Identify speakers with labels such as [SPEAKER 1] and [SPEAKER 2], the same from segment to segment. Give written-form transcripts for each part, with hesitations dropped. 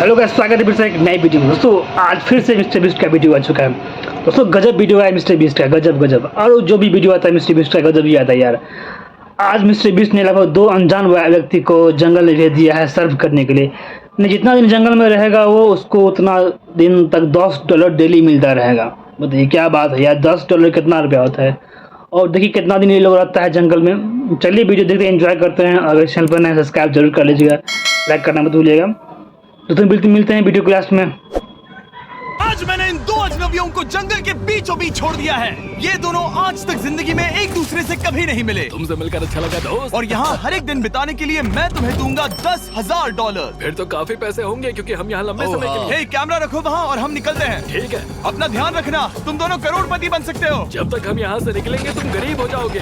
[SPEAKER 1] Hello guys, स्वागत है फिर से एक नई वीडियो में। दोस्तों आज फिर से मिस्टर बीस्ट का वीडियो आ चुका है। दोस्तों गजब वीडियो है मिस्टर बीस्ट का, गजब। और जो भी वीडियो आता है मिस्टर बीस्ट का गजब ही आता है यार। आज मिस्टर बीस्ट ने लगभग 2 अनजान व्यक्ति को जंगल में भेज दिया है सर्व करने के लिए। नहीं, जितना दिन जंगल में रहेगा वो उसको उतना दिन तक $10 डेली मिलता रहेगा। बताइए क्या बात है यार, $10 कितना रुपया होता है। और देखिए कितना दिन ये लोग रहता है जंगल में। चलिए वीडियो देखते हैं, एंजॉय करते हैं। अगर चैनल पर नए सब्सक्राइब जरूर कर लीजिएगा, लाइक करना मत भूलिएगा। तो मिलते हैं वीडियो क्लास में।
[SPEAKER 2] आज मैंने इन 2 अजनबियों को जंगल के बीचों बीच छोड़ दिया है। ये दोनों आज तक जिंदगी में एक दूसरे से कभी नहीं मिले।
[SPEAKER 3] तुमसे मिलकर अच्छा लगा दोस्त।
[SPEAKER 2] और यहाँ हर एक दिन बिताने के लिए मैं तुम्हें दूंगा $10,000।
[SPEAKER 3] फिर तो काफी पैसे होंगे क्योंकि हम यहाँ लंबे समय के लिए।
[SPEAKER 2] हे, कैमरा रखो वहाँ और हम निकलते हैं।
[SPEAKER 3] ठीक है,
[SPEAKER 2] अपना ध्यान रखना, तुम दोनों करोड़पति बन सकते हो।
[SPEAKER 3] जब तक हम यहाँ से निकलेंगे तुम गरीब हो जाओगे।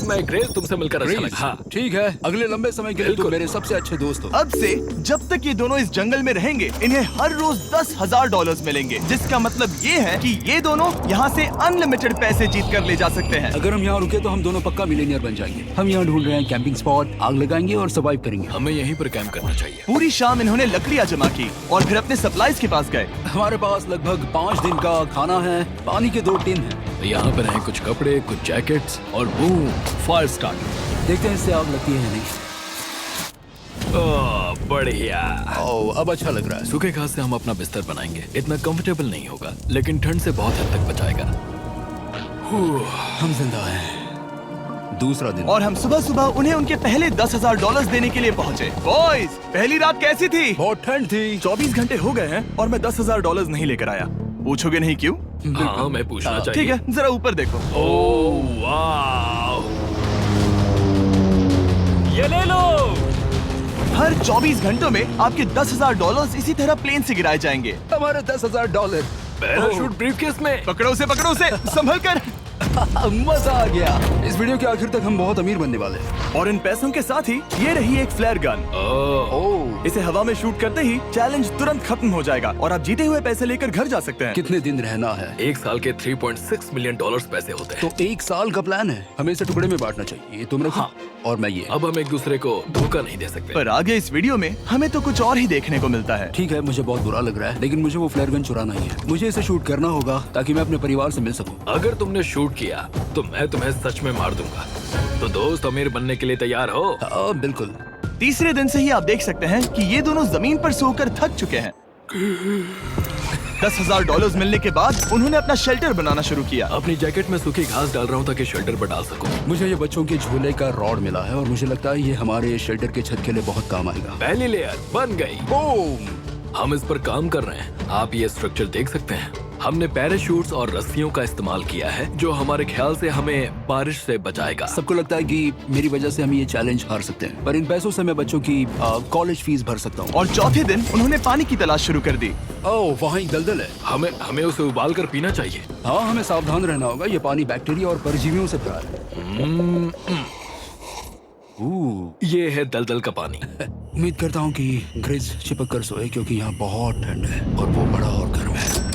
[SPEAKER 3] मैं ग्रेस, तुमसे मिलकर अच्छा लगा। हाँ।
[SPEAKER 4] ठीक है, अगले लंबे समय के लिए तुम मेरे सबसे अच्छे दोस्त हो।
[SPEAKER 2] अब से जब तक ये दोनों इस जंगल में रहेंगे इन्हें हर रोज $10,000 मिलेंगे, जिसका मतलब ये है कि ये दोनों यहाँ से अनलिमिटेड पैसे जीत कर ले जा सकते हैं।
[SPEAKER 4] अगर हम यहाँ रुके तो हम दोनों पक्का मिलेनियर बन जाएंगे। हम यहाँ ढूंढ रहे हैं कैंपिंग स्पॉट, आग लगाएंगे और सर्वाइव करेंगे।
[SPEAKER 3] हमें यहीं पर कैंप करना चाहिए।
[SPEAKER 2] पूरी शाम इन्होंने लकड़ियाँ जमा की और फिर अपने सप्लाईज के पास गए।
[SPEAKER 4] हमारे पास लगभग 5 दिन का खाना है, पानी के 2 टिन हैं।
[SPEAKER 3] यहाँ पर हैं कुछ कपड़े, कुछ जैकेट्स और बूम, फायर स्टार्टर।
[SPEAKER 4] देखते हैं इससे आग लगती है या नहीं।
[SPEAKER 3] बढ़िया।
[SPEAKER 4] अब अच्छा लग रहा है।
[SPEAKER 3] सूखे घास से हम अपना बिस्तर बनाएंगे। इतना कंफर्टेबल नहीं होगा लेकिन ठंड से बहुत हद तक बचाएगा।
[SPEAKER 4] हम जिंदा हैं। दूसरा दिन
[SPEAKER 2] और हम सुबह उन्हें उनके पहले $10,000 देने के लिए पहुँचे। बॉयज, पहली रात कैसी थी?
[SPEAKER 4] बहुत ठंड थी।
[SPEAKER 2] 24 घंटे हो गए हैं और मैं $10,000 नहीं लेकर आया। पूछोगे नहीं क्यों?
[SPEAKER 3] हाँ, मैं पूछना चाहिए।
[SPEAKER 2] ठीक है, जरा ऊपर देखो।
[SPEAKER 3] ओह वाह, ये ले लो।
[SPEAKER 2] हर 24 घंटों में आपके $10,000 इसी तरह प्लेन से गिराए जाएंगे।
[SPEAKER 4] हमारे $10,000।
[SPEAKER 3] पैराशूट ब्रीफकेस में।
[SPEAKER 2] पकड़ो से संभल कर।
[SPEAKER 4] मजा आ गया। इस वीडियो के आखिर तक हम बहुत अमीर बनने वाले हैं।
[SPEAKER 2] और इन पैसों के साथ ही ये रही एक फ्लेयर गन। इसे हवा में शूट करते ही चैलेंज तुरंत खत्म हो जाएगा और आप जीते हुए पैसे लेकर घर जा सकते हैं।
[SPEAKER 4] कितने दिन रहना है?
[SPEAKER 3] 1 साल के $3.6 मिलियन पैसे होते हैं।
[SPEAKER 4] तो 1 साल का प्लान है। हमें इसे टुकड़े में बांटना चाहिए। तुम रखो।
[SPEAKER 3] हाँ।
[SPEAKER 4] और मैं ये।
[SPEAKER 3] अब हम एक दूसरे को धोखा नहीं दे सकते।
[SPEAKER 2] पर आगे इस वीडियो में हमें तो कुछ और ही देखने को मिलता है।
[SPEAKER 4] ठीक है, मुझे बहुत बुरा लग रहा है लेकिन मुझे वो फ्लेयर गन चुराना ही है। मुझे इसे शूट करना होगा ताकि मैं अपने परिवार से मिल सकूं।
[SPEAKER 3] अगर तुमने शूट किया तो मैं तुम्हें सच में मार दूंगा। तो दोस्त, अमीर बनने के लिए तैयार हो?
[SPEAKER 4] हाँ, बिल्कुल।
[SPEAKER 2] तीसरे दिन से ही आप देख सकते हैं कि ये दोनों जमीन पर सोकर थक चुके हैं। $10,000 मिलने के बाद उन्होंने अपना शेल्टर बनाना शुरू किया।
[SPEAKER 3] अपनी जैकेट में सूखी घास डाल रहा हूँ ताकि शेल्टर पर डाल सकूं।
[SPEAKER 4] मुझे ये बच्चों के झूले का रॉड मिला है और मुझे लगता है ये हमारे शेल्टर के छत के लिए बहुत काम आएगा।
[SPEAKER 3] पहली लेयर बन गई।
[SPEAKER 4] बूम!
[SPEAKER 3] हम इस पर काम कर रहे हैं। आप ये स्ट्रक्चर देख सकते हैं। हमने पैराशूट्स और रस्सियों का इस्तेमाल किया है जो हमारे ख्याल से हमें बारिश से बचाएगा।
[SPEAKER 4] सबको लगता है कि मेरी वजह से हम ये चैलेंज हार सकते हैं, पर इन पैसों से मैं बच्चों की कॉलेज फीस भर सकता हूँ।
[SPEAKER 2] और चौथे दिन उन्होंने पानी की तलाश शुरू कर दी।
[SPEAKER 4] ओह, वहाँ एक दलदल है।
[SPEAKER 3] हमें उसे उबाल कर पीना चाहिए।
[SPEAKER 4] हाँ, हमें सावधान रहना होगा। ये पानी बैक्टीरिया और परजीवियों से भरा है।
[SPEAKER 3] ये है दलदल का पानी।
[SPEAKER 4] उम्मीद करता हूँ कि ग्रिज चिपक कर सोए क्योंकि यहाँ बहुत ठंड है और वो बड़ा और गर्म है।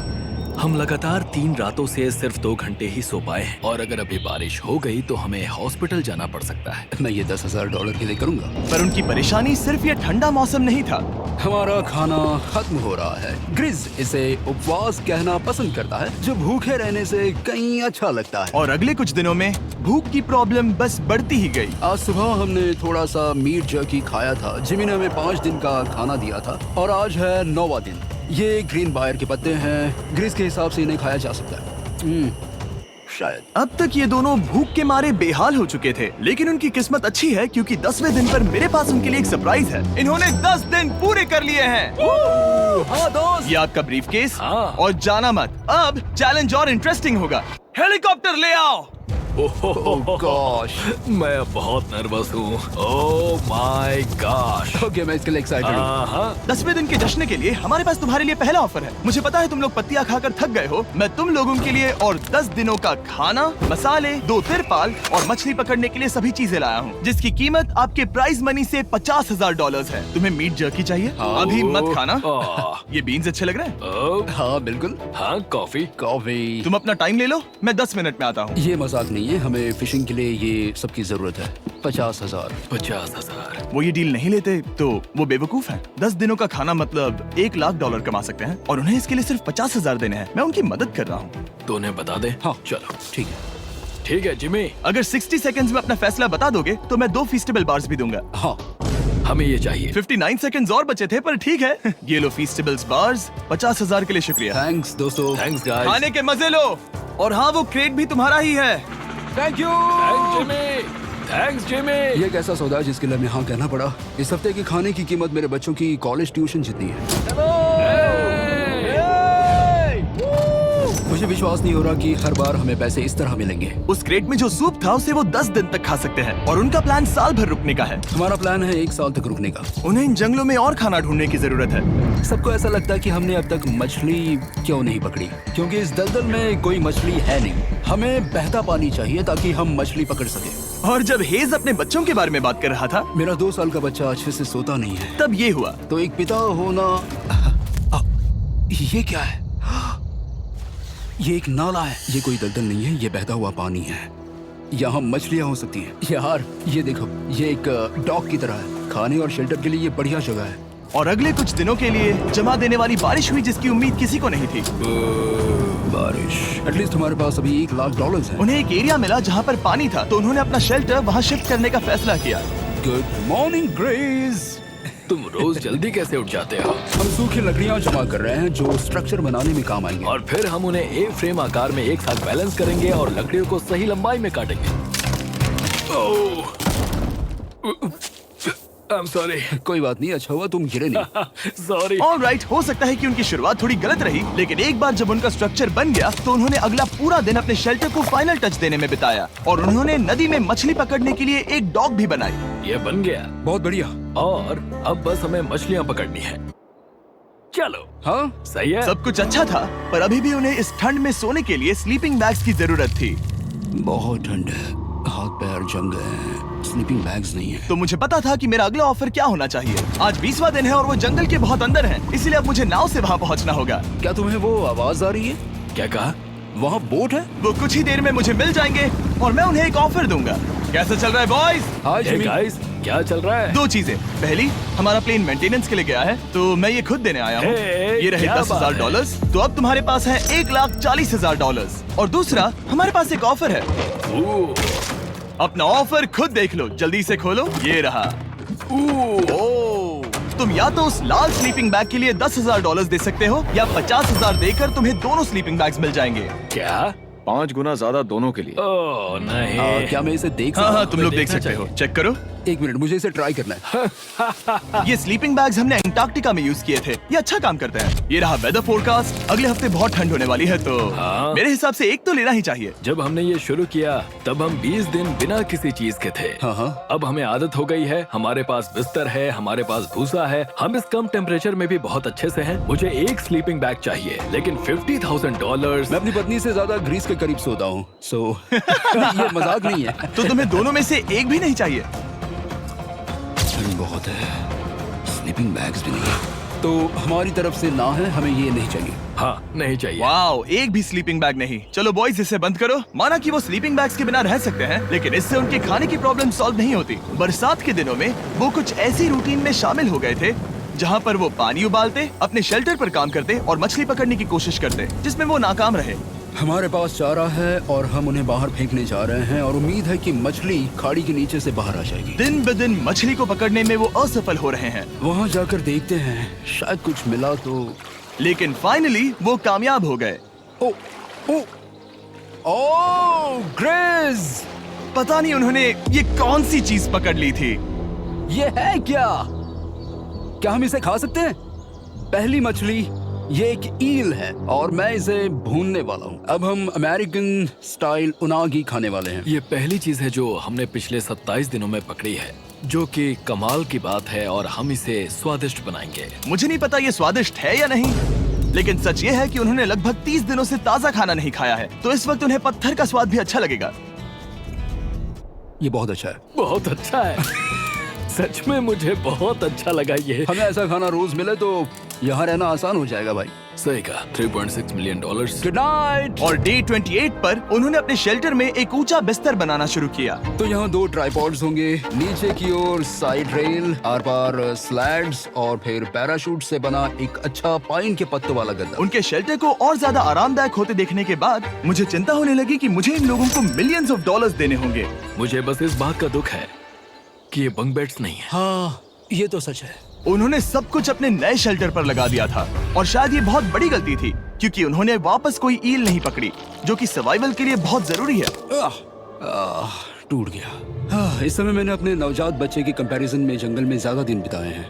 [SPEAKER 3] हम लगातार 3 रातों से सिर्फ 2 घंटे ही सो पाए हैं और अगर अभी बारिश हो गई तो हमें हॉस्पिटल जाना पड़ सकता है।
[SPEAKER 4] मैं ये $10,000 के लिए करूँगा।
[SPEAKER 2] पर उनकी परेशानी सिर्फ ये ठंडा मौसम नहीं था।
[SPEAKER 4] हमारा खाना खत्म हो रहा है। ग्रिज इसे उपवास कहना पसंद करता है, जो भूखे रहने से कहीं अच्छा लगता है।
[SPEAKER 2] और अगले कुछ दिनों में भूख की प्रॉब्लम बस बढ़ती ही गई।
[SPEAKER 4] आज सुबह हमने थोड़ा सा मीट जर्की खाया था। जिमी ने हमें 5 दिन का खाना दिया था और आज है 9वां दिन। ये ग्रीन बायर के पत्ते हैं। ग्रिज के हिसाब से इन्हें खाया जा सकता है। शायद।
[SPEAKER 2] अब तक ये दोनों भूख के मारे बेहाल हो चुके थे, लेकिन उनकी किस्मत अच्छी है क्योंकि 10वें दिन पर मेरे पास उनके लिए एक सरप्राइज है। इन्होंने 10 दिन पूरे कर लिए हैं।
[SPEAKER 4] हाँ दोस्त,
[SPEAKER 2] ये आपका ब्रीफकेस।
[SPEAKER 3] हाँ।
[SPEAKER 2] और जाना मत, अब चैलेंज और इंटरेस्टिंग होगा। हेलीकॉप्टर ले आओ।
[SPEAKER 4] गॉश,
[SPEAKER 3] मैं अब बहुत नर्वस हूँ। Oh my gosh.
[SPEAKER 4] ओके, मैं इसके लिए एक्साइटेड हूँ।
[SPEAKER 2] 10वें दिन के जश्न के लिए हमारे पास तुम्हारे लिए पहला ऑफर है। मुझे पता है तुम लोग पत्तियां खाकर थक गए हो। मैं तुम लोगों के लिए और 10 दिनों का खाना, मसाले, 2 तिरपाल और मछली पकड़ने के लिए सभी चीजें लाया हूँ, जिसकी कीमत आपके प्राइज मनी से $50,000 है। तुम्हें मीट जर्की चाहिए? अभी मत खाना। ये बीन्स अच्छे लग रहे हैं।
[SPEAKER 4] हाँ बिल्कुल।
[SPEAKER 3] हाँ, कॉफी।
[SPEAKER 2] तुम अपना टाइम ले लो, मैं 10 मिनट में आता हूँ।
[SPEAKER 4] ये मजाक नहीं है, हमें फिशिंग के लिए ये सबकी जरूरत है। 50,000।
[SPEAKER 3] 50,000।
[SPEAKER 2] वो ये डील नहीं लेते तो वो बेवकूफ हैं। 10 दिनों का खाना मतलब $1,00,000 कमा सकते हैं और उन्हें इसके लिए सिर्फ 50,000 देने हैं। मैं उनकी मदद कर रहा हूँ।
[SPEAKER 3] तो उन्हें बता दे।
[SPEAKER 4] हाँ
[SPEAKER 3] चलो
[SPEAKER 4] ठीक है।
[SPEAKER 3] ठीक है जिमी,
[SPEAKER 2] अगर 60 सेकंड्स में अपना फैसला बता दोगे तो मैं 2 फीस्टेबल बार्स भी दूंगा।
[SPEAKER 4] हाँ
[SPEAKER 3] हमें ये चाहिए।
[SPEAKER 2] 59 सेकंड्स और बचे थे पर ठीक है। ये लो फीस्टेबल्स बार्स। 50,000 के लिए शुक्रिया।
[SPEAKER 4] थैंक्स दोस्तों।
[SPEAKER 3] Thanks guys.
[SPEAKER 2] खाने के मजे लो। और हाँ, वो क्रेट भी तुम्हारा ही है।
[SPEAKER 4] Thank you.
[SPEAKER 3] Thanks Jimmy.
[SPEAKER 4] ये एक ऐसा सौदा है जिसके लिए हमें हाँ कहना पड़ा। इस हफ्ते की खाने की कीमत मेरे बच्चों की कॉलेज ट्यूशन जितनी है। मुझे विश्वास नहीं हो रहा कि हर बार हमें पैसे इस तरह मिलेंगे।
[SPEAKER 2] उस क्रेट में जो सूप था उसे वो 10 दिन तक खा सकते हैं और उनका प्लान साल भर रुकने का है।
[SPEAKER 4] हमारा प्लान है 1 साल तक रुकने का।
[SPEAKER 2] उन्हें इन जंगलों में और खाना ढूंढने की जरूरत है।
[SPEAKER 4] सबको ऐसा लगता है कि हमने अब तक मछली क्यों नहीं पकड़ी, क्योंकि इस दलदल में कोई मछली है नहीं। हमें बहता पानी चाहिए ताकि हम मछली पकड़ सके।
[SPEAKER 2] और जब हेज अपने बच्चों के बारे में बात कर रहा था,
[SPEAKER 4] मेरा 2 साल का बच्चा अच्छे से सोता नहीं है।
[SPEAKER 2] तब ये हुआ।
[SPEAKER 4] तो एक पिता होना। ये क्या है? ये एक नाला है। ये कोई दलदल नहीं है, ये बहता हुआ पानी है। यहाँ मछलियाँ हो सकती हैं। यार ये देखो, ये एक डॉग की तरह है। खाने और शेल्टर के लिए ये बढ़िया जगह है।
[SPEAKER 2] और अगले कुछ दिनों के लिए जमा देने वाली बारिश हुई जिसकी उम्मीद किसी को नहीं थी।
[SPEAKER 4] बारिश। एटलीस्ट हमारे पास अभी $1,00,000 है।
[SPEAKER 2] उन्हें एक एरिया मिला जहाँ पर पानी था, तो उन्होंने अपना शेल्टर वहाँ शिफ्ट करने का फैसला किया।
[SPEAKER 4] Good morning grace.
[SPEAKER 3] तुम रोज जल्दी कैसे उठ जाते हो?
[SPEAKER 4] हम सूखी लकड़ियाँ जमा कर रहे हैं जो स्ट्रक्चर बनाने में काम आएंगे।
[SPEAKER 3] और फिर हम उन्हें ए फ्रेम आकार में एक साथ बैलेंस करेंगे और लकड़ियों को सही लंबाई में काटेंगे। I'm sorry.
[SPEAKER 4] कोई बात नहीं, अच्छा हुआ तुम गिरे नहीं।
[SPEAKER 3] Sorry.
[SPEAKER 2] ऑलराइट, हो सकता है कि उनकी शुरुआत थोड़ी गलत रही, लेकिन एक बार जब उनका स्ट्रक्चर बन गया तो उन्होंने अगला पूरा दिन अपने शेल्टर को फाइनल टच देने में बिताया और उन्होंने नदी में मछली पकड़ने के लिए एक डॉग भी बनाई।
[SPEAKER 3] ये बन गया
[SPEAKER 4] बहुत बढ़िया।
[SPEAKER 3] और अब बस हमें मछलियाँ पकड़नी है। चलो।
[SPEAKER 4] हाँ
[SPEAKER 3] सही है।
[SPEAKER 2] सब कुछ अच्छा था, पर अभी भी उन्हें इस ठंड में सोने के लिए स्लीपिंग बैग्स की जरूरत थी।
[SPEAKER 4] बहुत ठंड है, हाथ पैर जम गए हैं, स्लीपिंग बैग्स नहीं है।
[SPEAKER 2] तो मुझे पता था कि मेरा अगला ऑफर क्या होना चाहिए। आज 20वां दिन है और वो जंगल के बहुत अंदर है, इसलिए अब मुझे नाव से वहाँ पहुँचना होगा।
[SPEAKER 4] क्या तुम्हें वो आवाज आ रही है?
[SPEAKER 3] क्या कहा?
[SPEAKER 4] वहाँ बोट है।
[SPEAKER 2] वो कुछ ही देर में मुझे मिल जाएंगे और मैं उन्हें एक ऑफर दूंगा। कैसा चल रहा है बॉयज?
[SPEAKER 4] हाय
[SPEAKER 3] Hey
[SPEAKER 4] जिमी।
[SPEAKER 3] guys, क्या चल रहा है?
[SPEAKER 2] 2 चीजें। पहली, हमारा प्लेन मेंटेनेंस के लिए गया है तो मैं ये खुद देने आया हूँ।
[SPEAKER 3] Hey,
[SPEAKER 2] ये रहे
[SPEAKER 3] क्या बात
[SPEAKER 2] $10,000, तो अब तुम्हारे पास है $1,40,000। और दूसरा, हमारे पास एक ऑफर है।
[SPEAKER 3] ओह,
[SPEAKER 2] अपना ऑफर खुद देख लो, जल्दी से खोलो। ये रहा। ओह, तुम या तो उस लाल स्लीपिंग बैग के लिए $10,000 दे सकते हो या 50,000 देकर तुम्हें दोनों स्लीपिंग बैग्स मिल जाएंगे।
[SPEAKER 3] क्या?
[SPEAKER 5] 5 गुना ज्यादा दोनों के लिए।
[SPEAKER 3] ओह नहीं।
[SPEAKER 4] क्या मैं इसे देख
[SPEAKER 2] हाँ
[SPEAKER 4] सकता
[SPEAKER 2] हाँ,
[SPEAKER 4] हूँ?
[SPEAKER 2] तुम लोग देख
[SPEAKER 3] देखना
[SPEAKER 2] सकते हो।
[SPEAKER 3] चाहिए।
[SPEAKER 2] चेक करो।
[SPEAKER 4] एक मिनट, मुझे इसे ट्राई करना है।
[SPEAKER 2] ये स्लीपिंग बैग्स हमने अंटार्कटिका में यूज किए थे। ये अच्छा काम करते हैं। ये रहा वेदर फोरकास्ट। अगले हफ्ते बहुत ठंड होने वाली है, तो
[SPEAKER 3] हाँ।
[SPEAKER 2] मेरे हिसाब से एक तो लेना ही चाहिए।
[SPEAKER 3] जब हमने ये शुरू किया तब हम 20 दिन बिना किसी चीज के थे।
[SPEAKER 4] हाँ हाँ।
[SPEAKER 3] अब हमें आदत हो गई है। हमारे पास बिस्तर है, हमारे पास भूसा है। हम इस कम टेम्परेचर में भी बहुत अच्छे से हैं। मुझे एक स्लीपिंग बैग चाहिए, लेकिन $50,000।
[SPEAKER 4] मैं अपनी पत्नी से ज्यादा ग्रीस के करीब सोता हूँ, सो ये मजाक नहीं है।
[SPEAKER 2] तो तुम्हें दोनों में से एक भी नहीं चाहिए?
[SPEAKER 4] ठंड बहुत है, स्लीपिंग बैग्स भी नहीं है। तो हमारी तरफ से ना है, हमें ये नहीं चाहिए।
[SPEAKER 3] हाँ, नहीं चाहिए।
[SPEAKER 2] वाओ, एक भी स्लीपिंग बैग नहीं। चलो बॉयज, इसे बंद करो। माना कि वो स्लीपिंग बैग्स के बिना रह सकते हैं, लेकिन इससे उनके खाने की प्रॉब्लम सॉल्व नहीं होती। बरसात के दिनों में वो कुछ ऐसी रूटीन में शामिल हो गए थे जहाँ पर वो पानी उबालते, अपने शेल्टर पर काम करते और मछली पकड़ने की कोशिश करते, जिसमें वो नाकाम रहे।
[SPEAKER 4] हमारे पास चारा है और हम उन्हें बाहर फेंकने जा रहे हैं और उम्मीद है कि मछली खाड़ी के नीचे से बाहर आ जाएगी।
[SPEAKER 2] दिन ब दिन मछली को पकड़ने में वो असफल हो रहे हैं,
[SPEAKER 4] वहाँ जाकर देखते हैं, शायद कुछ मिला तो।
[SPEAKER 2] लेकिन फाइनली वो कामयाब हो गए।
[SPEAKER 4] ओ, ओ, ओ, ग्रेस!
[SPEAKER 2] पता नहीं उन्होंने ये कौन सी चीज पकड़ ली थी।
[SPEAKER 4] ये है क्या? क्या हम इसे खा सकते हैं? पहली मछली, ये एक ईल है और मैं इसे भूनने वाला हूँ। अब हम अमेरिकन स्टाइल उनागी खाने वाले हैं।
[SPEAKER 3] ये पहली चीज है जो हमने पिछले 27 दिनों में पकड़ी है, जो कि कमाल की बात है और हम इसे स्वादिष्ट बनाएंगे।
[SPEAKER 2] मुझे नहीं पता ये स्वादिष्ट है या नहीं, लेकिन सच ये है कि उन्होंने लगभग 30 दिनों से ताजा खाना नहीं खाया है, तो इस वक्त उन्हें पत्थर का स्वाद भी अच्छा लगेगा।
[SPEAKER 4] ये बहुत अच्छा है।
[SPEAKER 3] बहुत अच्छा है। सच में मुझे बहुत अच्छा लगा ये।
[SPEAKER 4] हमें ऐसा खाना रोज मिले तो यहाँ रहना आसान हो जाएगा भाई।
[SPEAKER 3] सही कहा। $3.6 मिलियन।
[SPEAKER 4] Good night.
[SPEAKER 2] और डे 28 पर उन्होंने अपने शेल्टर में एक ऊंचा बिस्तर बनाना शुरू किया।
[SPEAKER 4] तो यहाँ 2 ट्राइपॉड्स होंगे, नीचे की ओर side rail, are par slides और फिर पैराशूट से बना एक अच्छा पाइन के पत्तों वाला गद्दा।
[SPEAKER 2] उनके शेल्टर को और ज्यादा आरामदायक होते देखने के बाद मुझे चिंता होने लगी कि मुझे इन लोगों को मिलियंस ऑफ डॉलर्स देने होंगे।
[SPEAKER 3] मुझे बस इस बात का दुख है कि ये बंक बेड्स नहीं है।
[SPEAKER 4] हाँ, ये तो सच है।
[SPEAKER 2] उन्होंने सब कुछ अपने नए शेल्टर पर लगा दिया था और शायद ये बहुत बड़ी गलती थी क्योंकि उन्होंने वापस कोई ईल नहीं पकड़ी जो कि सर्वाइवल के लिए बहुत जरूरी है।
[SPEAKER 4] टूट गया। इस समय मैंने अपने नवजात बच्चे के कंपैरिजन में जंगल में ज्यादा दिन बिताए हैं।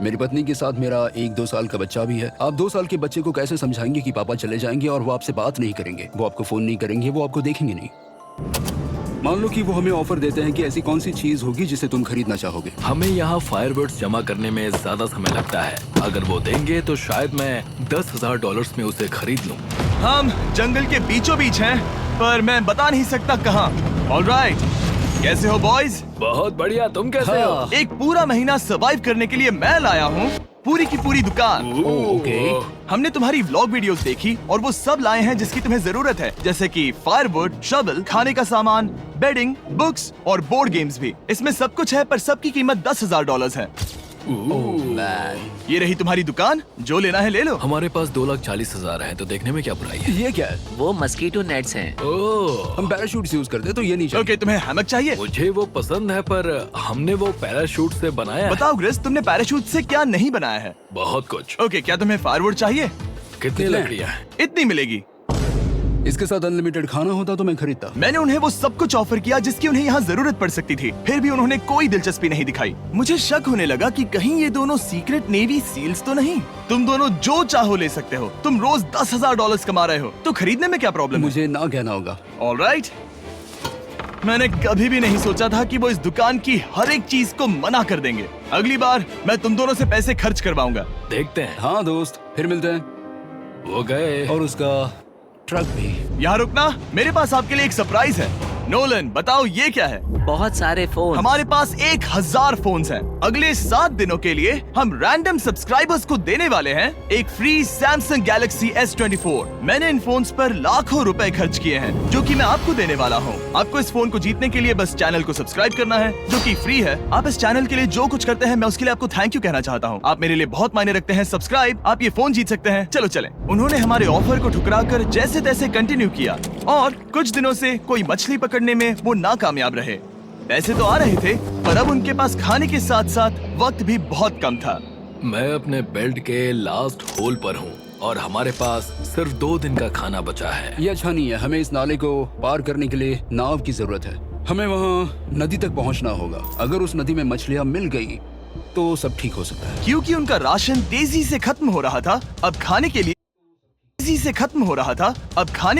[SPEAKER 4] मेरी पत्नी के साथ मेरा 1-2 साल का बच्चा भी है। आप 2 साल के बच्चे को कैसे समझाएंगे कि पापा चले जाएंगे और वो आपसे बात नहीं करेंगे, वो आपको फोन नहीं करेंगे, वो आपको देखेंगे नहीं। मान लो कि वो हमें ऑफर देते हैं कि ऐसी कौन सी चीज होगी जिसे तुम खरीदना चाहोगे।
[SPEAKER 3] हमें यहाँ फायरवर्ड्स जमा करने में ज्यादा समय लगता है। अगर वो देंगे तो शायद मैं $10,000 में उसे खरीद लूँ।
[SPEAKER 2] हम जंगल के बीचों बीच हैं, पर मैं बता नहीं सकता कहाँ। ऑलराइट, कैसे हो बॉयज?
[SPEAKER 3] बहुत बढ़िया। तुम कैसे हो?
[SPEAKER 2] एक पूरा महीना सर्वाइव करने के लिए मैं लाया हूँ पूरी की पूरी दुकान।
[SPEAKER 4] ओके।
[SPEAKER 2] हमने तुम्हारी व्लॉग वीडियोस देखी और वो सब लाए हैं जिसकी तुम्हें जरूरत है, जैसे कि फायरवुड, शवल, खाने का सामान, बेडिंग, बुक्स और बोर्ड गेम्स भी। इसमें सब कुछ है पर सबकी कीमत $10,000 है। ये रही तुम्हारी दुकान, जो लेना है ले लो।
[SPEAKER 3] हमारे पास 2,40,000 है तो देखने में क्या बुराई है।
[SPEAKER 4] ये क्या है?
[SPEAKER 6] वो मस्कीटो नेट्स हैं।
[SPEAKER 3] ओह,
[SPEAKER 4] हम पैराशूट यूज करते हैं तो ये नहीं चाहिए।
[SPEAKER 2] ओके, तुम्हें हैमक चाहिए?
[SPEAKER 3] मुझे वो पसंद है पर हमने वो पैराशूट से बनाया है।
[SPEAKER 2] बताओ ग्रिस, तुमने पैराशूट से क्या नहीं बनाया है?
[SPEAKER 3] बहुत कुछ।
[SPEAKER 2] ओके, क्या तुम्हें फायरवुड चाहिए?
[SPEAKER 3] कितनी लकड़ियाँ हैं?
[SPEAKER 2] इतनी मिलेगी।
[SPEAKER 4] इसके साथ अनलिमिटेड खाना होता तो मैं खरीदता।
[SPEAKER 2] मैंने उन्हें वो सब कुछ ऑफर किया जिसकी उन्हें यहाँ जरूरत पड़ सकती थी, फिर भी उन्होंने कोई दिलचस्पी नहीं दिखाई। मुझे शक होने लगा कि कहीं ये दोनों सीक्रेट नेवी सील्स तो नहीं। तुम दोनों जो चाहो ले सकते हो। तुम रोज $10,000 कमा रहे हो तो खरीदने में क्या प्रॉब्लम है?
[SPEAKER 4] मुझे ना कहना होगा।
[SPEAKER 2] ऑलराइट, मैंने कभी भी नहीं सोचा था कि वो इस दुकान की हर एक चीज को मना कर देंगे। अगली बार मैं तुम दोनों से पैसे खर्च करवाऊंगा।
[SPEAKER 3] देखते हैं।
[SPEAKER 4] हाँ दोस्त, फिर मिलते हैं।
[SPEAKER 3] वो गए।
[SPEAKER 4] और उसका ट्रक भी।
[SPEAKER 2] यहाँ रुकना, मेरे पास आपके लिए एक सरप्राइज है। नोलन, बताओ ये क्या है?
[SPEAKER 6] बहुत सारे फोन।
[SPEAKER 2] हमारे पास 1000 फोन्स हैं। अगले 7 दिनों के लिए हम रैंडम सब्सक्राइबर्स को देने वाले हैं एक फ्री Samsung Galaxy S24। मैंने इन फोन्स पर लाखों रुपए खर्च किए हैं जो कि मैं आपको देने वाला हूँ। आपको इस फोन को जीतने के लिए बस चैनल को सब्सक्राइब करना है जो कि फ्री है। आप इस चैनल के लिए जो कुछ करते हैं मैं उसके लिए आपको थैंक यू कहना चाहता हूँ। आप मेरे लिए बहुत मायने रखते हैं। सब्सक्राइब, आप ये फोन जीत सकते हैं। चलो चलें। उन्होंने हमारे ऑफर को ठुकरा कर जैसे तैसे कंटिन्यू किया और कुछ दिनों से कोई मछली पकड़ने में वो नाकामयाब रहे। पैसे तो आ रहे थे पर अब उनके पास खाने के साथ साथ वक्त भी बहुत कम था।
[SPEAKER 3] मैं अपने बेल्ट के लास्ट होल पर हूँ और हमारे पास सिर्फ 2 दिन का खाना बचा है।
[SPEAKER 4] ये अच्छा नहीं है। हमें इस नाले को पार करने के लिए नाव की जरूरत है। हमें वहाँ नदी तक पहुँचना होगा। अगर उस नदी में मछलियाँ मिल गई तो सब ठीक हो सकता है।
[SPEAKER 2] क्योंकि उनका राशन तेजी से खत्म हो रहा था, अब खाने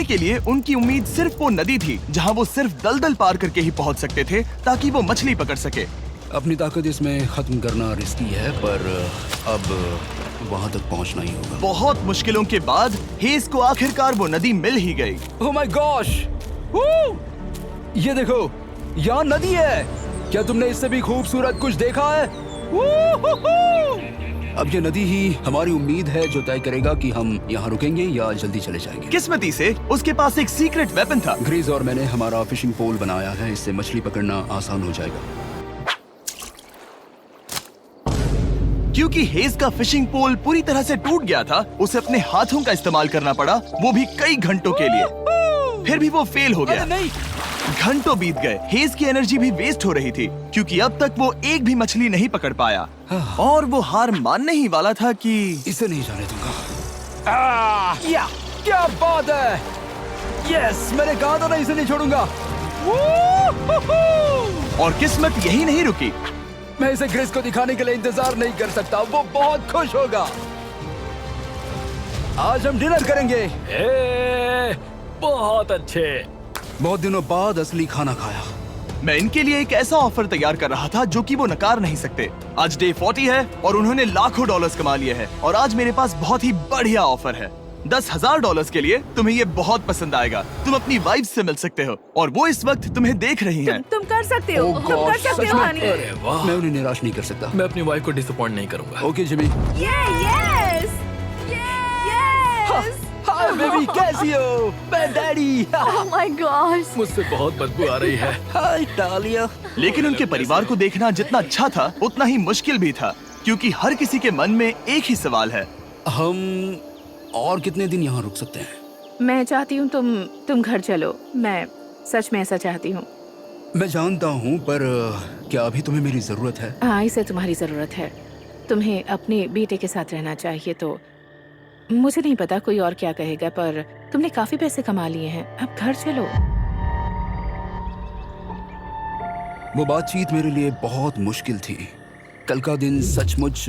[SPEAKER 2] के लिए उनकी उम्मीद सिर्फ वो नदी थी जहां वो सिर्फ दलदल पार करके ही पहुंच सकते थे ताकि वो मछली पकड़ सके।
[SPEAKER 4] अपनी ताकत इसमें खत्म करना रिस्की है पर अब वहां तक पहुंचना ही होगा।
[SPEAKER 2] बहुत मुश्किलों के बाद हेज को आखिरकार वो नदी मिल ही गई।
[SPEAKER 4] Oh my gosh! ये देखो, यहाँ नदी है। क्या तुमने इससे भी खूबसूरत कुछ देखा है? अब ये नदी ही हमारी उम्मीद है जो तय करेगा कि हम यहाँ रुकेंगे या जल्दी चले जाएंगे।
[SPEAKER 2] किस्मती से उसके पास एक सीक्रेट वेपन था।
[SPEAKER 4] ग्रीज और मैंने हमारा फिशिंग पोल बनाया है, इससे मछली पकड़ना आसान हो जाएगा।
[SPEAKER 2] क्योंकि हेज का फिशिंग पोल पूरी तरह से टूट गया था, उसे अपने हाथों का इस्तेमाल करना पड़ा, वो भी कई घंटों के लिए। फिर भी वो फेल हो गया। घंटों बीत गए, हेज की एनर्जी भी वेस्ट हो रही थी क्योंकि अब तक वो एक भी मछली नहीं पकड़ पाया और वो हार मानने ही वाला था कि
[SPEAKER 4] इसे नहीं जाने दूंगा। क्या बात है! यस, मैंने कहा था ना इसे नहीं छोड़ूंगा।
[SPEAKER 2] और किस्मत यही नहीं रुकी।
[SPEAKER 4] मैं इसे ग्रिस को दिखाने के लिए इंतजार नहीं कर सकता। वो बहुत खुश होगा। आज हम डिनर करेंगे।
[SPEAKER 3] बहुत अच्छे।
[SPEAKER 4] बहुत दिनों बाद असली खाना खाया।
[SPEAKER 2] मैं इनके लिए एक ऐसा ऑफर तैयार कर रहा था जो कि वो नकार नहीं सकते। आज डे 40 है और उन्होंने लाखों डॉलर्स कमा लिए हैं और आज मेरे पास बहुत ही बढ़िया ऑफर है। $10,000 के लिए तुम्हें ये बहुत पसंद आएगा। तुम अपनी वाइफ से मिल सकते हो और वो इस वक्त तुम्हें देख रही हैं।
[SPEAKER 7] तुम कर सकते हो,
[SPEAKER 4] Oh
[SPEAKER 7] तुम कर
[SPEAKER 4] God,
[SPEAKER 7] सकते
[SPEAKER 4] सच
[SPEAKER 7] हो
[SPEAKER 4] में?
[SPEAKER 7] हनी।
[SPEAKER 3] अरे वाह,
[SPEAKER 4] मैं उन्हें निराश नहीं कर सकता।
[SPEAKER 3] मैं अपनी वाइफ को डिसअपॉइंट नहीं करूंगा।
[SPEAKER 4] Okay Jimmy.
[SPEAKER 7] Yes
[SPEAKER 4] hi baby, कैसी हो? मैं डैडी।
[SPEAKER 7] Oh my God.
[SPEAKER 3] मुझसे बहुत बदबू आ रही है।
[SPEAKER 4] हाय डालिया।
[SPEAKER 2] लेकिन उनके परिवार को देखना जितना अच्छा था उतना ही मुश्किल भी था, क्योंकि हर किसी के मन में एक ही सवाल है।
[SPEAKER 4] हम और कितने दिन यहाँ रुक सकते हैं?
[SPEAKER 7] मैं चाहती हूँ तुम घर चलो। मैं सच में ऐसा चाहती हूँ।
[SPEAKER 4] मैं जानता हूँ, पर क्या अभी तुम्हें मेरी जरूरत है?
[SPEAKER 7] हाँ, इसे तुम्हारी जरूरत है। तुम्हें अपने बेटे के साथ रहना चाहिए। तो मुझे नहीं पता कोई और क्या कहेगा, पर तुमने काफी पैसे कमा लिए हैं, अब घर चलो।
[SPEAKER 4] वो बातचीत मेरे लिए बहुत मुश्किल थी। कल का दिन सचमुच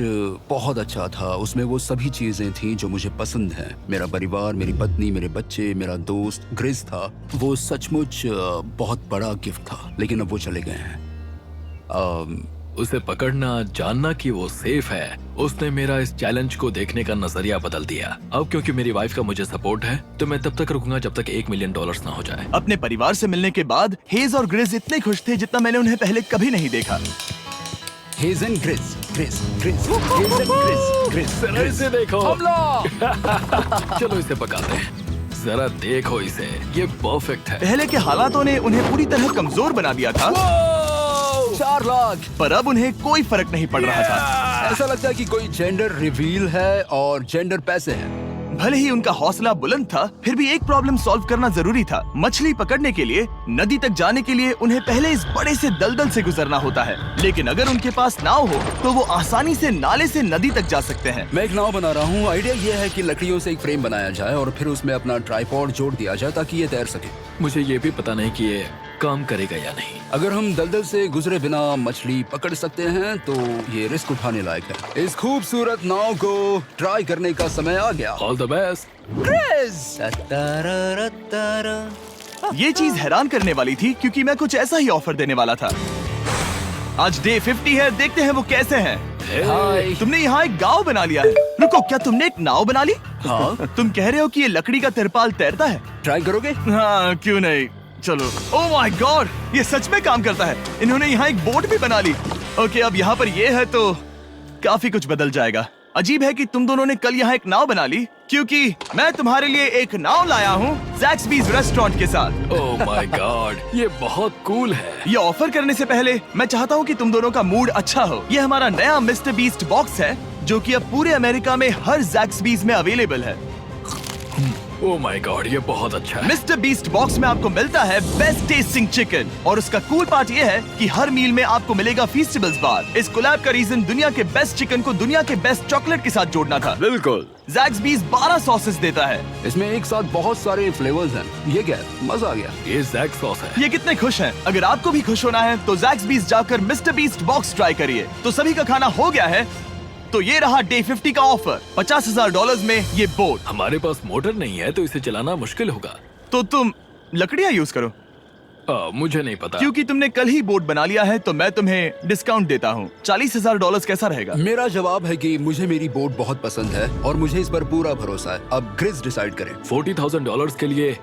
[SPEAKER 4] बहुत अच्छा था। उसमें वो सभी चीजें थीं जो मुझे पसंद हैं। मेरा परिवार, मेरी पत्नी, मेरे बच्चे, मेरा दोस्त ग्रिस था। वो सचमुच बहुत बड़ा गिफ्ट था, लेकिन अब वो चले गए हैं।
[SPEAKER 3] उसे पकड़ना, जानना कि वो सेफ है, उसने मेरा इस चैलेंज को देखने का नजरिया बदल दिया। अब क्योंकि मेरी वाइफ का मुझे सपोर्ट है, तो मैं तब तक रुकूंगा जब तक $1 मिलियन ना हो जाए।
[SPEAKER 2] अपने परिवार से मिलने के बाद हेज और ग्रिस इतने खुश थे जितना मैंने उन्हें पहले कभी नहीं देखा।
[SPEAKER 4] हेज एंड ग्रिस, ग्रिस, ग्रिस, हेज एंड ग्रिस, ग्रिस,
[SPEAKER 3] जरा इसे देखो।
[SPEAKER 4] हमला!
[SPEAKER 3] चलो इसे पकाते हैं। जरा देखो इसे, ये परफेक्ट है।
[SPEAKER 2] पहले के हालातों ने उन्हें पूरी तरह कमजोर बना दिया था,
[SPEAKER 4] 4 लाख।
[SPEAKER 2] पर अब उन्हें कोई फर्क नहीं पड़ रहा था।
[SPEAKER 4] ऐसा लगता है कि कोई जेंडर रिवील है और जेंडर पैसे हैं।
[SPEAKER 2] भले ही उनका हौसला बुलंद था, फिर भी एक प्रॉब्लम सॉल्व करना जरूरी था। मछली पकड़ने के लिए नदी तक जाने के लिए उन्हें पहले इस बड़े से दलदल से गुजरना होता है, लेकिन अगर उनके पास नाव हो तो वो आसानी से नाले से नदी तक जा सकते हैं।
[SPEAKER 4] मैं एक नाव बना रहा हूँ। आइडिया ये है कि लकड़ियों से एक फ्रेम बनाया जाए और फिर उसमें अपना ट्राइपॉड जोड़ दिया जाए ताकि ये तैर सके।
[SPEAKER 3] मुझे ये भी पता नहीं कि ये काम करेगा या नहीं।
[SPEAKER 4] अगर हम दलदल से गुजरे बिना मछली पकड़ सकते हैं तो ये रिस्क उठाने लायक है। इस खूबसूरत नाव को ट्राई करने का समय आ गया।
[SPEAKER 3] All the best.
[SPEAKER 2] ये चीज हैरान करने वाली थी, क्योंकि मैं कुछ ऐसा ही ऑफर देने वाला था। आज डे 50 है, देखते हैं वो कैसे हैं।
[SPEAKER 4] हाय।
[SPEAKER 2] तुमने यहाँ एक गांव बना लिया है। रुको, क्या तुमने एक नाव बना ली?
[SPEAKER 4] हाँ।
[SPEAKER 2] तुम कह रहे हो कि ये लकड़ी का तिरपाल तैरता है?
[SPEAKER 4] ट्राई करोगे?
[SPEAKER 2] हाँ, क्यों नहीं, चलो। ओह माय गॉड, ये सच में काम करता है। इन्होंने यहाँ एक बोट भी बना ली। ओके, अब यहाँ पर ये है तो काफी कुछ बदल जाएगा। अजीब है कि तुम दोनों ने कल यहाँ एक नाव बना ली, क्योंकि मैं तुम्हारे लिए एक नाव लाया हूँ ज़ैक्सबीज़ रेस्टोरेंट के साथ।
[SPEAKER 3] ओह माय गॉड, ये बहुत कूल है।
[SPEAKER 2] ये ऑफर करने से पहले मैं चाहता हूँ कि तुम दोनों का मूड अच्छा हो। ये हमारा नया मिस्टर बीस्ट बॉक्स है, जो कि अब पूरे अमेरिका में हर ज़ैक्सबीज़ में अवेलेबल है।
[SPEAKER 3] ओह माय गॉड, ये बहुत अच्छा है।
[SPEAKER 2] मिस्टर बीस्ट बॉक्स में आपको मिलता है बेस्ट टेस्टिंग चिकन, और उसका कूल पार्ट ये है कि हर मील में आपको मिलेगा फीस्टेबल्स बार। इस कोलैब का रीजन दुनिया के बेस्ट चिकन को दुनिया के बेस्ट चॉकलेट के साथ जोड़ना था।
[SPEAKER 5] बिल्कुल।
[SPEAKER 2] ज़ैक्सबीज़ 12 सॉसेस देता है।
[SPEAKER 4] इसमें एक साथ बहुत सारे फ्लेवर्स हैं। ये क्या है? मजा आ गया।
[SPEAKER 3] ये जैक सॉस है।
[SPEAKER 2] ये कितने खुश हैं। अगर आपको भी खुश होना है तो ज़ैक्सबीज़ जाकर मिस्टर बीस्ट बॉक्स ट्राई करिए। तो सभी का खाना हो गया है, तो ये रहा डे 50 का ऑफर। $50,000 में ये बोट।
[SPEAKER 3] हमारे पास मोटर नहीं है तो इसे चलाना मुश्किल होगा।
[SPEAKER 2] तो तुम लकड़ियाँ यूज करो।
[SPEAKER 3] मुझे नहीं पता।
[SPEAKER 2] क्योंकि तुमने कल ही बोट बना लिया है तो मैं तुम्हें डिस्काउंट देता हूँ। $40,000 कैसा रहेगा?
[SPEAKER 4] मेरा जवाब है कि मुझे मेरी बोट बहुत पसंद है और मुझे इस पर पूरा भरोसा है। अब ग्रिस डिसाइड करें।
[SPEAKER 3] $40,000 के लिए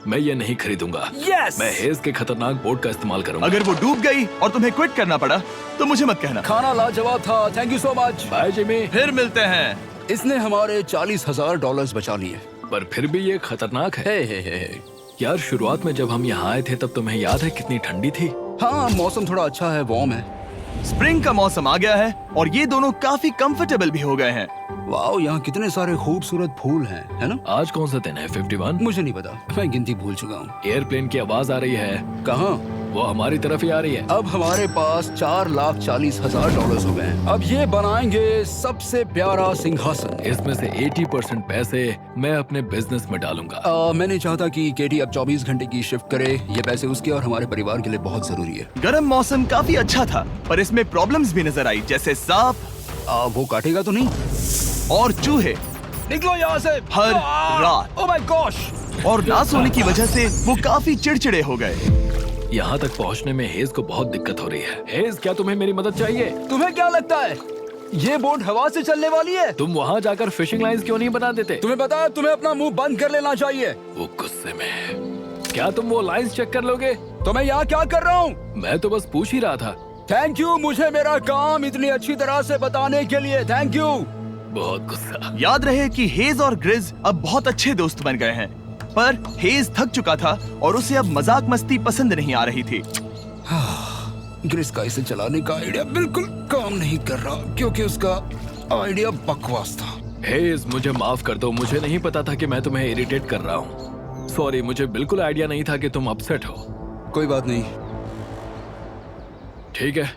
[SPEAKER 3] मैं ये नहीं खरीदूंगा।
[SPEAKER 4] Yes!
[SPEAKER 3] मैं हेज के खतरनाक बोट का इस्तेमाल करूंगा।
[SPEAKER 2] अगर वो डूब गई और तुम्हें क्विट करना पड़ा तो मुझे मत कहना।
[SPEAKER 4] खाना लाजवाब था। Thank you so much.
[SPEAKER 3] Bye Jimmy.
[SPEAKER 2] फिर मिलते हैं।
[SPEAKER 4] इसने हमारे $40,000 बचा लिए।
[SPEAKER 3] पर फिर भी ये खतरनाक है।
[SPEAKER 4] हे।
[SPEAKER 3] यार, शुरुआत में जब हम यहाँ आए थे तब तुम्हें याद है कितनी ठंडी थी?
[SPEAKER 4] हाँ, मौसम थोड़ा अच्छा है, वार्म है।
[SPEAKER 2] स्प्रिंग का मौसम आ गया है और ये दोनों काफी कंफर्टेबल भी हो गए हैं।
[SPEAKER 4] वाओ, यहाँ कितने सारे खूबसूरत फूल हैं, है ना?
[SPEAKER 3] आज कौन सा दिन है? 51?
[SPEAKER 4] मुझे नहीं पता, मैं गिनती भूल चुका हूँ।
[SPEAKER 3] एयरप्लेन की आवाज आ रही है।
[SPEAKER 4] कहाँ?
[SPEAKER 3] वो हमारी तरफ ही आ रही है।
[SPEAKER 4] अब हमारे पास $4,40,000 हो गए हैं। अब ये बनाएंगे सबसे प्यारा सिंहासन।
[SPEAKER 3] इसमें से 80% पैसे मैं अपने बिजनेस में डालूंगा।
[SPEAKER 4] मैं नहीं चाहता कि केटी अब 24 घंटे की शिफ्ट करे। ये पैसे उसके और हमारे परिवार के लिए बहुत जरूरी है।
[SPEAKER 2] गर्म मौसम काफी अच्छा था, पर इसमें प्रॉब्लम्स भी नजर आई, जैसे सांप
[SPEAKER 4] वो काटेगा तो नहीं?
[SPEAKER 2] और चूहे
[SPEAKER 4] निकलो यहाँ से
[SPEAKER 2] हर रात।
[SPEAKER 4] Oh my gosh!
[SPEAKER 2] और ना सोने की वजह से वो काफी चिड़चिड़े हो गए।
[SPEAKER 3] यहाँ तक पहुँचने में हेज को बहुत दिक्कत हो रही है। हेज, क्या तुम्हें मेरी मदद चाहिए?
[SPEAKER 4] तुम्हें क्या लगता है? ये बोट हवा से चलने वाली है।
[SPEAKER 3] तुम वहाँ जाकर फिशिंग लाइंस क्यों नहीं बना देते?
[SPEAKER 4] तुम्हें पता है, तुम्हें अपना मुंह बंद कर लेना चाहिए।
[SPEAKER 3] वो गुस्से में। क्या तुम वो लाइंस चेक कर लोगे?
[SPEAKER 4] तो मैं यहाँ क्या कर रहा हूँ?
[SPEAKER 3] मैं तो बस पूछ ही रहा था।
[SPEAKER 4] थैंक यू मुझे मेरा काम इतनी अच्छी तरह से बताने के लिए। Thank you.
[SPEAKER 3] बहुत गुस्सा।
[SPEAKER 2] याद रहे कि हेज और ग्रिज अब बहुत अच्छे दोस्त बन गए हैं, पर हेज थक चुका था और उसे अब मजाक मस्ती पसंद नहीं आ रही थी।
[SPEAKER 4] ग्रिस का इसे चलाने का आइडिया बिल्कुल काम नहीं कर रहा क्योंकि उसका आइडिया बकवास था।
[SPEAKER 3] हेज, मुझे माफ कर दो। मुझे नहीं पता था कि मैं तुम्हें इरिटेट कर रहा हूँ। सॉरी, मुझे बिल्कुल आइडिया नहीं था कि तुम अपसेट हो।
[SPEAKER 4] कोई बात नहीं।
[SPEAKER 3] ठीक है।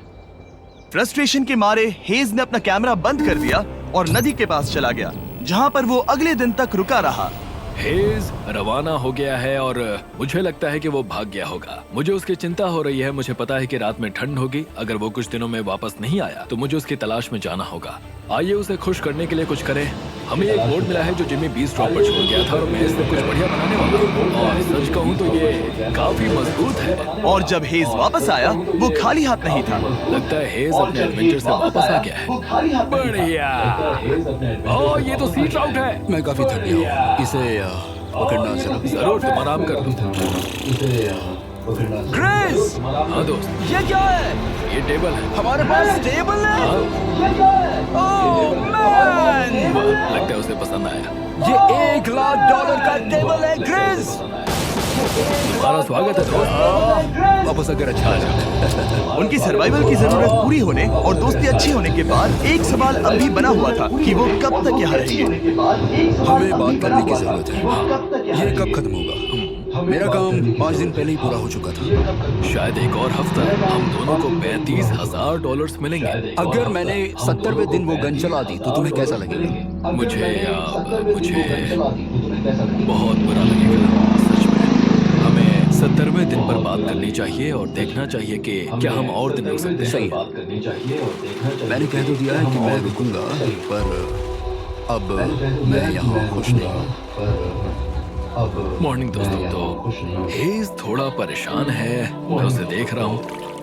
[SPEAKER 2] फ्रस्ट्रेशन के मारे हेज ने अपना कैमरा बंद कर दिया और नदी के पास चला गया, जहाँ पर वो अगले दिन तक रुका रहा।
[SPEAKER 3] हेज रवाना हो गया है और मुझे लगता है कि वो भाग गया होगा। मुझे उसकी चिंता हो रही है। मुझे पता है कि रात में ठंड होगी। अगर वो कुछ दिनों में वापस नहीं आया तो मुझे उसकी तलाश में जाना होगा। आइए उसे खुश करने के लिए कुछ करें। हमें एक बोर्ड मिला है जो जिमी बीस ड्रॉप पर छोड़ गया था और मैं इससे कुछ बढ़िया बनाने वाला हूँ। और सच कहूँ तो ये काफी मजबूत है।
[SPEAKER 2] और जब हेज वापस आया वो खाली हाथ नहीं था।
[SPEAKER 3] लगता है हेज अपने एडवेंचर से वापस आ गया है। बढ़िया। ओह, ये तो सी ट्राउट है।
[SPEAKER 4] मैं काफी थक गया हूँ। इसे पकड़ना
[SPEAKER 3] जरूर, तुम आराम कर लो।
[SPEAKER 4] ग्रेस,
[SPEAKER 3] हाँ दोस्त,
[SPEAKER 4] ये क्या है?
[SPEAKER 3] ये टेबल है।
[SPEAKER 4] हमारे पास टेबल है। ओह मैन,
[SPEAKER 3] लगता है उसे पसंद आया।
[SPEAKER 4] ये $1,00,000 का टेबल है ग्रेस।
[SPEAKER 3] तुम्हारा स्वागत है दोस्त।
[SPEAKER 4] वापस अगर अच्छा आ जाए।
[SPEAKER 2] उनकी सर्वाइवल की जरूरत पूरी होने और दोस्ती अच्छी होने के बाद एक सवाल अब भी बना हुआ था कि वो कब तक यहाँ रहेंगे।
[SPEAKER 4] हमें बात करने की जरूरत है। ये कब खत्म होगा? मेरा काम 5 दिन पहले ही पूरा हो चुका था।
[SPEAKER 3] शायद एक और हफ्ता हम दोनों को $35,000 मिलेंगे।
[SPEAKER 4] अगर मैंने 70वें दिन वो गन चला दी तो तुम्हें कैसा लगेगा?
[SPEAKER 3] मुझे बहुत बुरा लगेगा। सच में हमें 70वें दिन पर बात करनी चाहिए और देखना चाहिए कि क्या हम और दिन रुक सकते हैं।
[SPEAKER 4] सही है। मैंने कह तो दिया है कि मैं रुकूंगा, पर अब मैं यहाँ खुश नहीं हूँ।
[SPEAKER 3] मॉर्निंग दोस्तों। तो हेज थोड़ा परेशान है। मैं उसे देख रहा हूँ।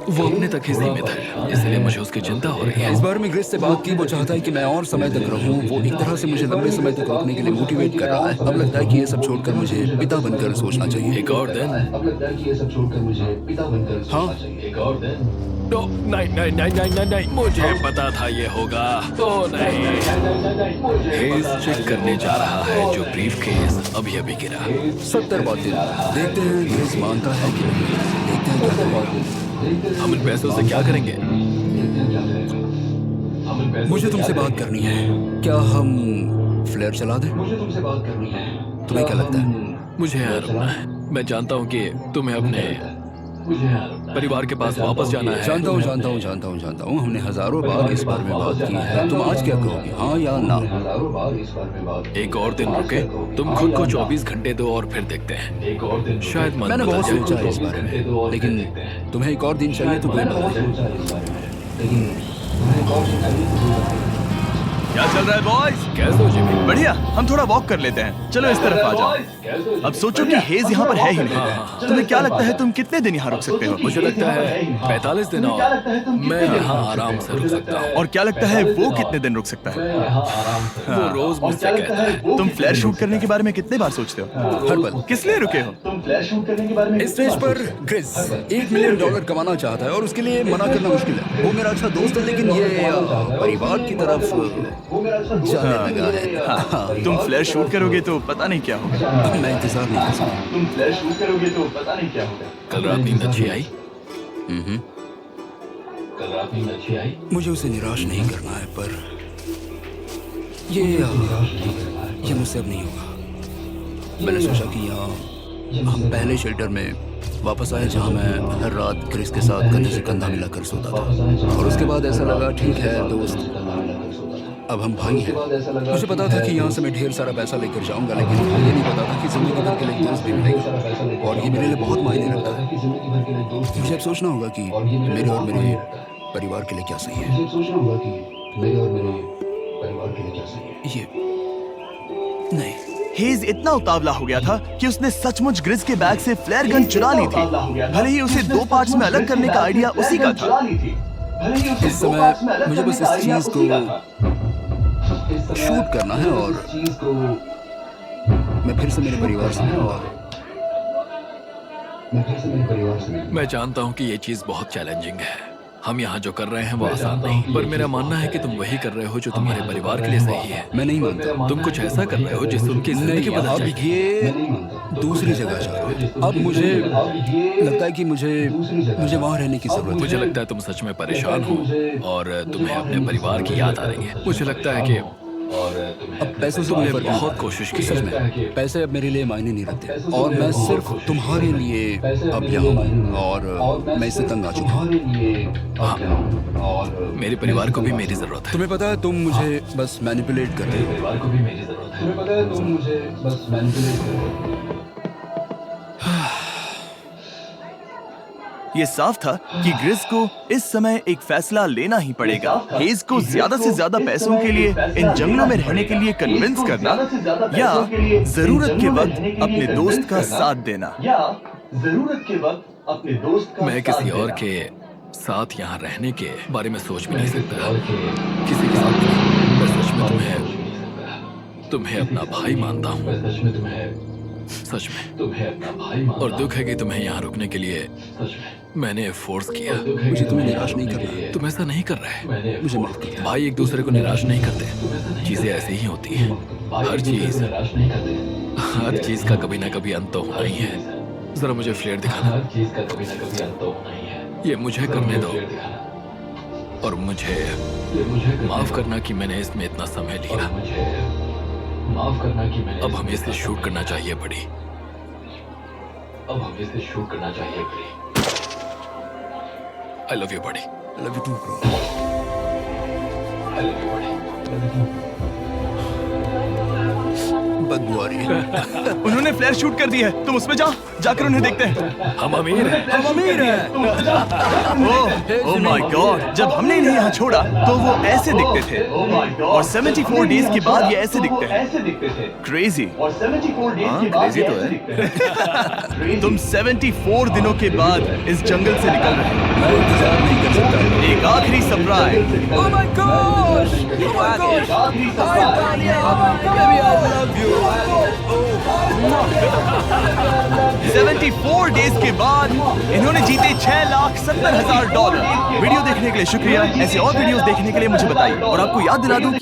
[SPEAKER 3] वो अपने तक ही सीमित है, इसलिए मुझे उसकी चिंता हो रही है।
[SPEAKER 4] इस बार मैं ग्रेस से बात की। वो चाहता है कि मैं और समय तक रहूं। वो एक तरह से मुझे लंबे समय तक रोकने के लिए मोटिवेट कर रहा है। अब लगता है कि ये सब छोड़कर मुझे पिता बनकर सोचना चाहिए।
[SPEAKER 3] एक और दिन।
[SPEAKER 4] हाँ,
[SPEAKER 3] तो नहीं, मुझे पता था ये होगा। तो नहीं, हेज चेक करने जा रहा है जो ब्रीफकेस अभी गिरा।
[SPEAKER 4] 70 बातें देखते हैं ग्रेस मानता है कि नहीं। देखते हैं क्या होगा।
[SPEAKER 3] हम इन पैसों से क्या करेंगे?
[SPEAKER 4] मुझे तुमसे बात करनी है। क्या हम फ्लेयर चला दें? तुम्हें क्या लगता है?
[SPEAKER 3] मुझे यहाँ रुकना है। मैं जानता हूँ कि तुम्हें अपने परिवार के पास वापस जाना है।
[SPEAKER 4] जानता हूँ। हमने हजारों बार इस बारे में बात की है। तुम आज क्या कहोगे, हाँ या ना?
[SPEAKER 3] एक और दिन रुके। तुम खुद को 24 घंटे दो और फिर देखते हैं। शायद मन
[SPEAKER 4] मैंने
[SPEAKER 3] बदल
[SPEAKER 4] बहुत
[SPEAKER 3] जाए।
[SPEAKER 4] सोचा है इस बारे में, लेकिन तुम्हें एक और दिन चाहिए तो कोई बात नहीं।
[SPEAKER 2] क्या चल रहा है बॉयज?
[SPEAKER 3] कैसे हो जिमी?
[SPEAKER 2] बढ़िया। हम थोड़ा वॉक कर लेते हैं। चलो इस तरफ आ जाओ। अब सोचो कि हेज यहाँ पर है ही नहीं। तुम्हें क्या लगता है तुम कितने दिन यहाँ रुक सकते हो?
[SPEAKER 3] मुझे लगता है 45 दिन और मैं यहाँ आराम से रुक सकता हूँ।
[SPEAKER 2] और क्या लगता है वो कितने दिन रुक सकता है?
[SPEAKER 3] वो रोज मुझसे कहता है।
[SPEAKER 2] तुम फ्लैश शूट करने के बारे में कितने बार सोचते हो?
[SPEAKER 4] हर पल।
[SPEAKER 2] किस लिए रुके हो?
[SPEAKER 4] इस स्टेज पर ग्रिस $1 मिलियन कमाना चाहता है और उसके लिए मना करना मुश्किल है। वो मेरा अच्छा दोस्त है, लेकिन ये परिवार की तरफ जाने लगा है।
[SPEAKER 2] हाँ, तुम फ्लैश शूट करोगे तो पता नहीं क्या होगा।
[SPEAKER 4] मैं इंतजार नहीं कर सकता।
[SPEAKER 3] कल रात नींद अच्छी आई?
[SPEAKER 4] मुझे उसे निराश नहीं करना है, पर ये मुझसे अब नहीं होगा। मैंने सोचा कि यहाँ हम पहले शेल्टर में वापस आए जहाँ मैं हर रात क्रिस के साथ कंधे से कंधा मिलाकर सोता था। और उसके बाद ऐसा लगा ठीक है दोस्त, अब हम भाई हैं। मुझे पता था कि यहाँ से मैं ढेर सारा पैसा लेकर जाऊंगा, लेकिन ये नहीं पता था कि जिंदगी भर के लिए दोस्त भी मिलेगा। और ये मेरे लिए बहुत मायने रखता है। मुझे अब सोचना होगा कि मेरे और मेरे परिवार के लिए क्या सही है। ये नहीं।
[SPEAKER 2] हेज इतना उतावला हो गया था कि उसने सचमुच ग्रिज के बैग से फ्लेयर गन चुरा ली थी। भले ही उसे 2 पार्ट्स में अलग करने का आइडिया उसी का था।
[SPEAKER 4] इस समय मुझे बस इस चीज को शूट करना है और मैं फिर से मेरे परिवार से
[SPEAKER 3] मैं जानता हूँ कि ये चीज बहुत चैलेंजिंग है। हम यहाँ जो कर रहे हैं वो आसान नहीं, पर मेरा मानना है कि तुम वही कर रहे हो जो तुम्हारे परिवार के लिए सही है।
[SPEAKER 4] मैं नहीं मानता।
[SPEAKER 3] तुम कुछ ऐसा कर रहे हो जिससे उनकी जिंदगी बदल
[SPEAKER 4] अब
[SPEAKER 3] जाएगी।
[SPEAKER 4] ये दूसरी जगह जा रहा है। अब मुझे लगता है कि मुझे वहाँ रहने की जरूरत
[SPEAKER 3] मुझे
[SPEAKER 4] है।
[SPEAKER 3] लगता है तुम सच में परेशान हो और तुम्हें अपने परिवार की याद आ रही है। मुझे लगता है कि
[SPEAKER 4] अब पैसों से मुझे
[SPEAKER 3] तुमने बहुत कोशिश की
[SPEAKER 4] सच में पैसे अब मेरे लिए मायने नहीं रखते और मैं सिर्फ तुम्हारे लिए अब यहाँ हूँ और मैं इससे तंग आ चुका हूँ।
[SPEAKER 3] हाँ, मेरे परिवार को भी मेरी जरूरत है।
[SPEAKER 4] तुम्हें पता है तुम मुझे बस मैनिपुलेट कर रहे हो।
[SPEAKER 2] ये साफ था कि ग्रिस को इस समय एक फैसला लेना ही पड़ेगा। हेज को ज्यादा से ज्यादा पैसों के लिए इन जंगलों में रहने के लिए कन्विंस करना या जरूरत के वक्त अपने दोस्त का साथ देना।
[SPEAKER 3] मैं किसी और के साथ यहाँ रहने के बारे में सोच भी नहीं सकता। किसी के साथ नहीं। मैं सच में तुम्हें अपना भाई मानता हूँ। सच में। और दुख है कि तुम्हें यहाँ रुकने के लिए मैंने फोर्स किया।
[SPEAKER 4] मुझे तुम्हें निराश नहीं करना।
[SPEAKER 3] तुम ऐसा नहीं कर रहे।
[SPEAKER 4] मुझे माफ कर दो।
[SPEAKER 3] भाई एक दूसरे को निराश नहीं करते। चीजें ऐसे ही होती हैं। हर चीज का कभी ना कभी अंत तो होना ही है। जरा मुझे फ्लेयर दिखाना। ये मुझे करने दो और मुझे माफ करना कि मैंने इसमें इतना समय लिया। अब हमें इसे शूट करना चाहिए बड़ी। I love you, buddy.
[SPEAKER 4] I love you too, bro. बदबू आ रही है।
[SPEAKER 2] उन्होंने फ्लेयर शूट कर दी है। तुम उसमें जाकर उन्हें देखते हैं।
[SPEAKER 3] हम अमीर हैं।
[SPEAKER 4] हम अमीर हैं।
[SPEAKER 2] ओह माय गॉड, जब हमने इन्हें यहाँ छोड़ा तो वो ऐसे दिखते थे और 74 डेज के बाद ये ऐसे दिखते हैं। क्रेजी।
[SPEAKER 5] हाँ क्रेजी तो है।
[SPEAKER 2] तुम 74 दिनों के बाद इस जंगल से निकल रहे हो।
[SPEAKER 4] मैं इंतजार नहीं कर सकता।
[SPEAKER 2] एक आखिरी surprise.
[SPEAKER 4] Oh my gosh! Oh my gosh! Hi, Tanya! Baby, I love you.
[SPEAKER 2] 74 days के बाद इन्होंने जीते $6,70,000। वीडियो देखने के लिए शुक्रिया। ऐसे और वीडियोस देखने के लिए मुझे बताइए और आपको याद दिला दूं